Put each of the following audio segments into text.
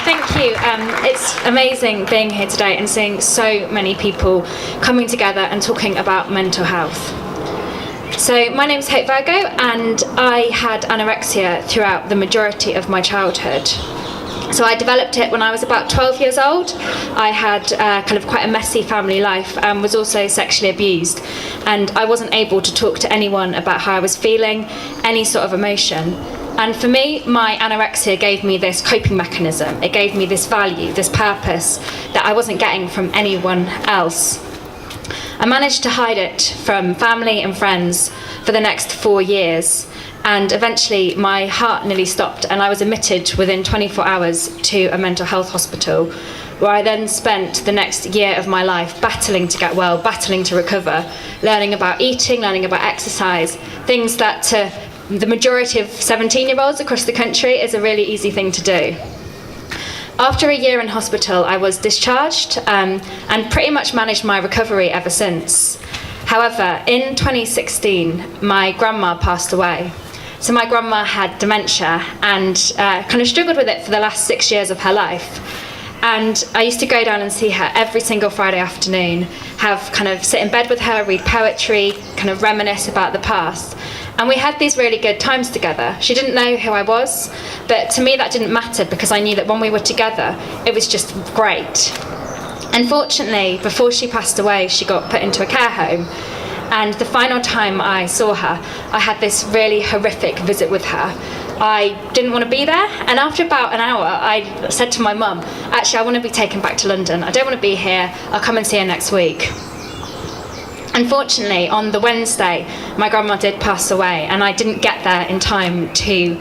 Thank you. It's amazing being here today and seeing so many people coming together and talking about mental health. So my name's Virgo, and I had anorexia throughout the majority of my childhood. So I developed it when I was about 12 years old. I had kind of quite a messy family life and was also sexually abused. And I wasn't able to talk to anyone about how I was feeling, any sort of emotion. And for me, my anorexia gave me this coping mechanism. It gave me this value, this purpose that I wasn't getting from anyone else. I managed to hide it from family and friends for the next 4 years. And eventually my heart nearly stopped and I was admitted within 24 hours to a mental health hospital, where I then spent the next year of my life battling to get well, battling to recover, learning about eating, learning about exercise, things that to the majority of 17-year-olds across the country is a really easy thing to do. After a year in hospital, I was discharged and pretty much managed my recovery ever since. However, in 2016, my grandma passed away. So my grandma had dementia and kind of struggled with it for the last 6 years of her life. And I used to go down and see her every single Friday afternoon, have kind of sit in bed with her, read poetry, kind of reminisce about the past. And we had these really good times together. She didn't know who I was, but to me that didn't matter because I knew that when we were together, it was just great. Unfortunately, before she passed away, she got put into a care home. And the final time I saw her, I had this really horrific visit with her. I didn't want to be there, and after about an hour, I said to my mum, actually, I want to be taken back to London. I don't want to be here. I'll come and see her next week. Unfortunately, on the Wednesday, my grandma did pass away, and I didn't get there in time to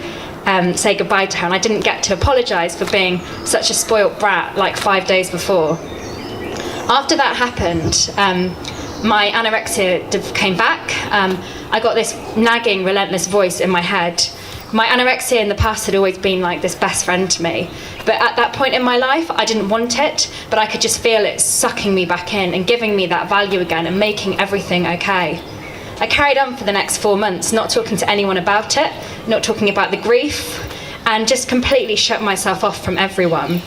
say goodbye to her, and I didn't get to apologise for being such a spoilt brat like 5 days before. After that happened, my anorexia came back. I got this nagging, relentless voice in my head. My anorexia in the past had always been like this best friend to me. But at that point in my life, I didn't want it, but I could just feel it sucking me back in and giving me that value again and making everything okay. I carried on for the next 4 months, not talking to anyone about it, not talking about the grief, and just completely shut myself off from everyone.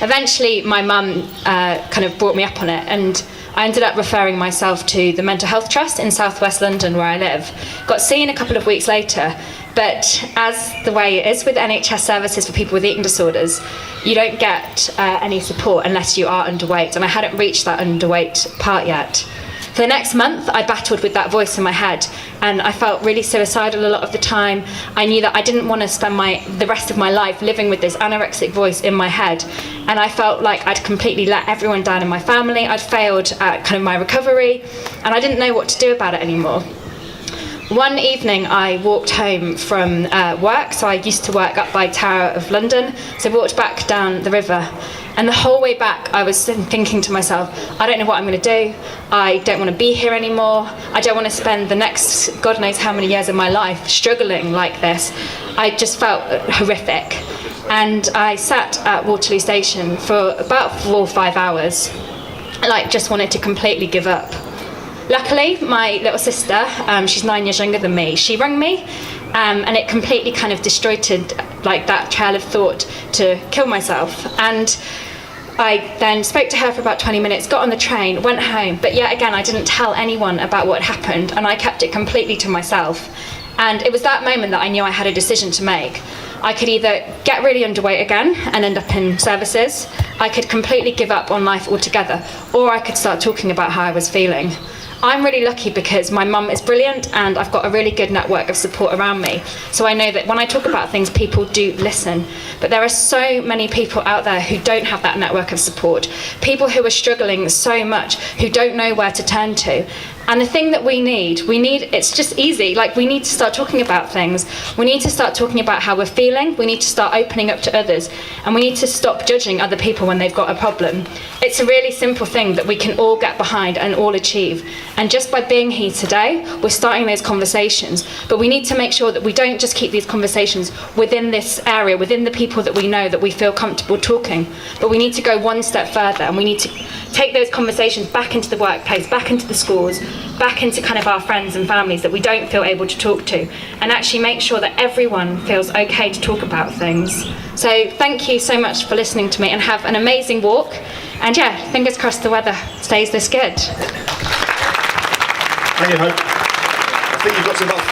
Eventually, my mum kind of brought me up on it, and I ended up referring myself to the Mental Health Trust in southwest London, where I live. Got seen a couple of weeks later, but as the way it is with NHS services for people with eating disorders, you don't get any support unless you are underweight, and I hadn't reached that underweight part yet. For the next month, I battled with that voice in my head, and I felt really suicidal a lot of the time. I knew that I didn't want to spend the rest of my life living with this anorexic voice in my head, and I felt like I'd completely let everyone down in my family. I'd failed at kind of my recovery, and I didn't know what to do about it anymore. One evening I walked home from work, so I used to work up by Tower of London, so I walked back down the river. And the whole way back, I was thinking to myself, I don't know what I'm going to do. I don't want to be here anymore. I don't want to spend the next God knows how many years of my life struggling like this. I just felt horrific. And I sat at Waterloo Station for about 4 or 5 hours. I just wanted to completely give up. Luckily, my little sister, she's 9 years younger than me, she rang me, and it completely kind of destroyed that trail of thought to kill myself. And I then spoke to her for about 20 minutes, got on the train, went home, but yet again I didn't tell anyone about what had happened, and I kept it completely to myself. And it was that moment that I knew I had a decision to make. I could either get really underweight again and end up in services, I could completely give up on life altogether, or I could start talking about how I was feeling. I'm really lucky because my mum is brilliant and I've got a really good network of support around me. So I know that when I talk about things, people do listen. But there are so many people out there who don't have that network of support. People who are struggling so much, who don't know where to turn to. And the thing that we need, it's just easy, we need to start talking about things. We need to start talking about how we're feeling. We need to start opening up to others. And we need to stop judging other people when they've got a problem. It's a really simple thing that we can all get behind and all achieve. And just by being here today, we're starting those conversations. But we need to make sure that we don't just keep these conversations within this area, within the people that we know, that we feel comfortable talking. But we need to go one step further, and we need to take those conversations back into the workplace, back into the schools, back into kind of our friends and families that we don't feel able to talk to, and actually make sure that everyone feels okay to talk about things. So thank you so much for listening to me, and have an amazing walk. And yeah, fingers crossed the weather stays this good. Thank you, Hope. I think you've got some